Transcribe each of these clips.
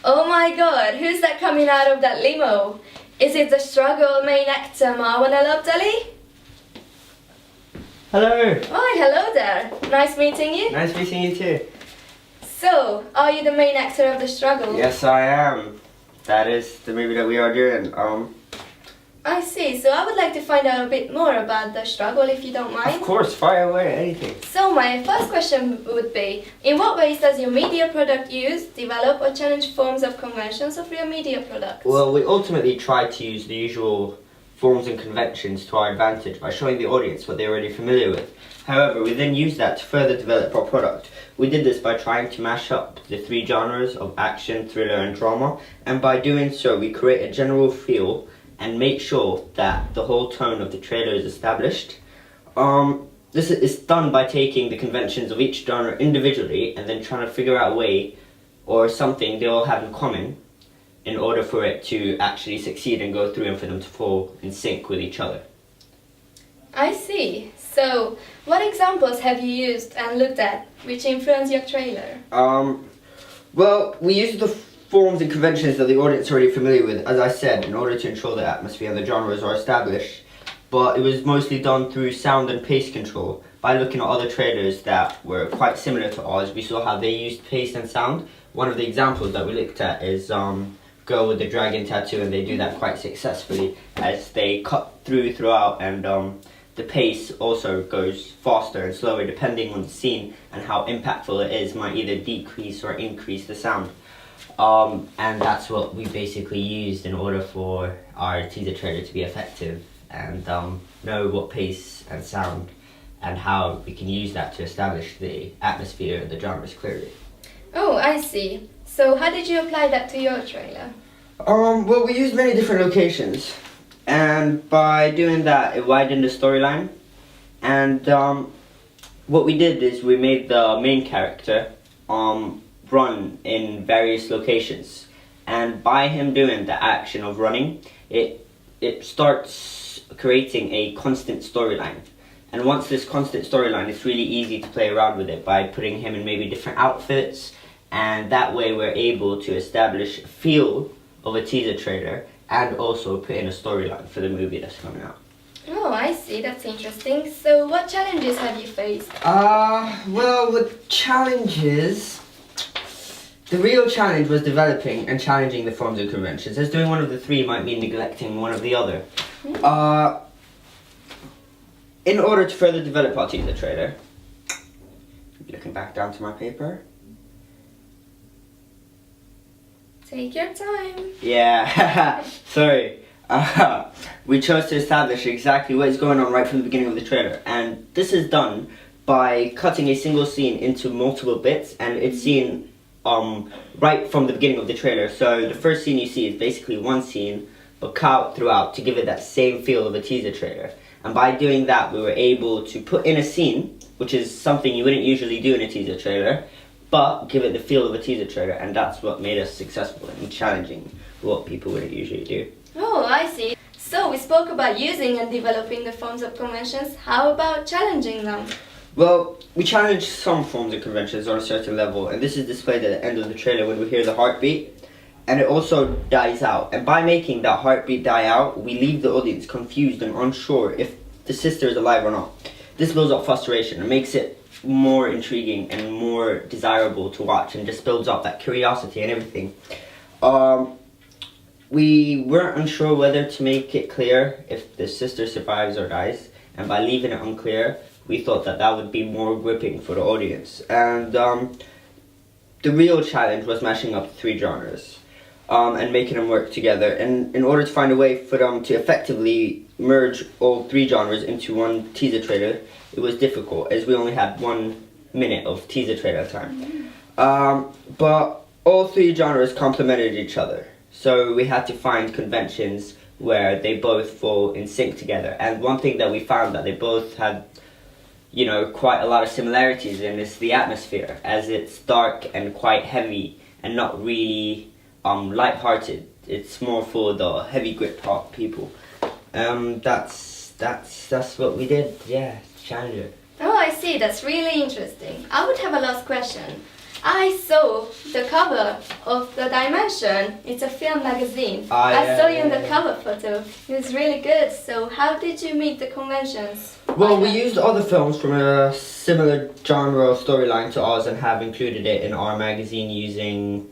Oh my god, who's that coming out of that limo? Is it the struggle main actor Marwan Ali? Hello. Oh, hello there. Nice meeting you. Nice meeting you too. So, are you the main actor of the struggle? Yes, I am. That is the movie that we are doing. I see. So I would like to find out a bit more about the struggle if you don't mind. Of course, fire away, anything. So my first question would be, in what ways does your media product use, develop or challenge forms of conventions of your media products? Well, we ultimately try to use the usual forms and conventions to our advantage by showing the audience what they're already familiar with. However, we then use that to further develop our product. We did this by trying to mash up the three genres of action, thriller and drama, and by doing so we create a general feel and make sure that the whole tone of the trailer is established. This is done by taking the conventions of each genre individually and then trying to figure out a way or something they all have in common in order for it to actually succeed and go through and for them to fall in sync with each other. I see. So, what examples have you used and looked at which influence your trailer? Well, we use the forms and conventions that the audience are already familiar with, as I said, in order to ensure the atmosphere and the genres are established. But it was mostly done through sound and pace control. By looking at other trailers that were quite similar to ours, we saw how they used pace and sound. One of the examples that we looked at is Girl with the Dragon Tattoo, and they do that quite successfully as they cut throughout, and the pace also goes faster and slower depending on the scene, and how impactful it is might either decrease or increase the sound. And that's what we basically used in order for our teaser trailer to be effective, and know what pace and sound and how we can use that to establish the atmosphere and the genres clearly. Oh, I see. So how did you apply that to your trailer? Well, we used many different locations, and by doing that, it widened the storyline. And what we did is we made the main character run in various locations, and by him doing the action of running, it starts creating a constant storyline. And once this constant storyline, it's really easy to play around with it by putting him in maybe different outfits, and that way we're able to establish a feel of a teaser trailer and also put in a storyline for the movie that's coming out. Oh, I see. That's interesting. So what challenges have you faced? Well, with challenges, the real challenge was developing and challenging the forms and conventions, as doing one of the three might mean neglecting one of the other. In order to further develop our teaser trailer, looking back down to my paper. Take your time. Yeah, sorry. We chose to establish exactly what is going on right from the beginning of the trailer, and this is done by cutting a single scene into multiple bits, and it's seen right from the beginning of the trailer. So the first scene you see is basically one scene, but cut out throughout to give it that same feel of a teaser trailer. And by doing that, we were able to put in a scene, which is something you wouldn't usually do in a teaser trailer, but give it the feel of a teaser trailer, and that's what made us successful and challenging what people wouldn't usually do. Oh, I see. So we spoke about using and developing the forms of conventions. How about challenging them? Well, we challenge some forms of conventions on a certain level, and this is displayed at the end of the trailer when we hear the heartbeat, and it also dies out. And by making that heartbeat die out, we leave the audience confused and unsure if the sister is alive or not. This builds up frustration and makes it more intriguing and more desirable to watch, and just builds up that curiosity and everything. We weren't unsure whether to make it clear if the sister survives or dies, and by leaving it unclear, we thought that that would be more gripping for the audience. And the real challenge was mashing up the three genres and making them work together. And in order to find a way for them to effectively merge all three genres into one teaser trailer, it was difficult, as we only had 1 minute of teaser trailer time. But all three genres complemented each other, so we had to find conventions where they both fall in sync together. And one thing that we found that they both had, you know, quite a lot of similarities in is the atmosphere, as it's dark and quite heavy and not really light-hearted. It's more for the heavy grip part people. That's what we did. Yeah, challenge it. Oh, I see. That's really interesting. I would have a last question. I saw the cover of The Dimension. It's a film magazine. Ah, I yeah, saw you in yeah, the yeah. cover photo. It was really good. So how did you meet the conventions? Well, we used other films from a similar genre or storyline to ours and have included it in our magazine using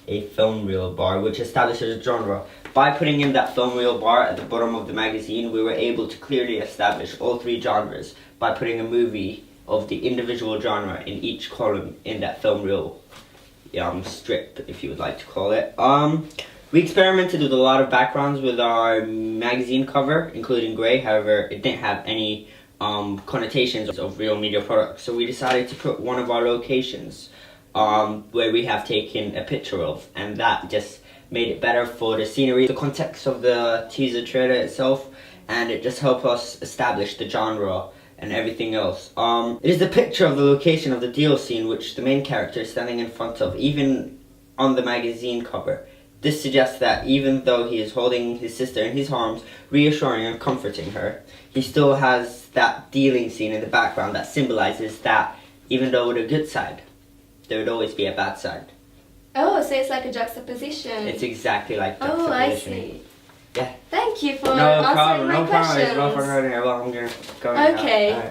a film reel bar, which establishes a genre. By putting in that film reel bar at the bottom of the magazine, we were able to clearly establish all three genres by putting a movie of the individual genre in each column in that film reel strip, if you would like to call it. We experimented with a lot of backgrounds with our magazine cover, including grey. However, it didn't have any connotations of real media products, so we decided to put one of our locations where we have taken a picture of, and that just made it better for the scenery, the context of the teaser trailer itself, and it just helped us establish the genre and everything else. It is the picture of the location of the deal scene which the main character is standing in front of, even on the magazine cover. This suggests that even though he is holding his sister in his arms, reassuring and comforting her, he still has that dealing scene in the background that symbolizes that even though with a good side, there would always be a bad side. Oh, so it's like a juxtaposition. It's exactly like that. Oh, I see. Yeah. Thank you for No answering problem, my no problem. questions. It's well for learning. Well, I'm gonna go now. Okay. Alright.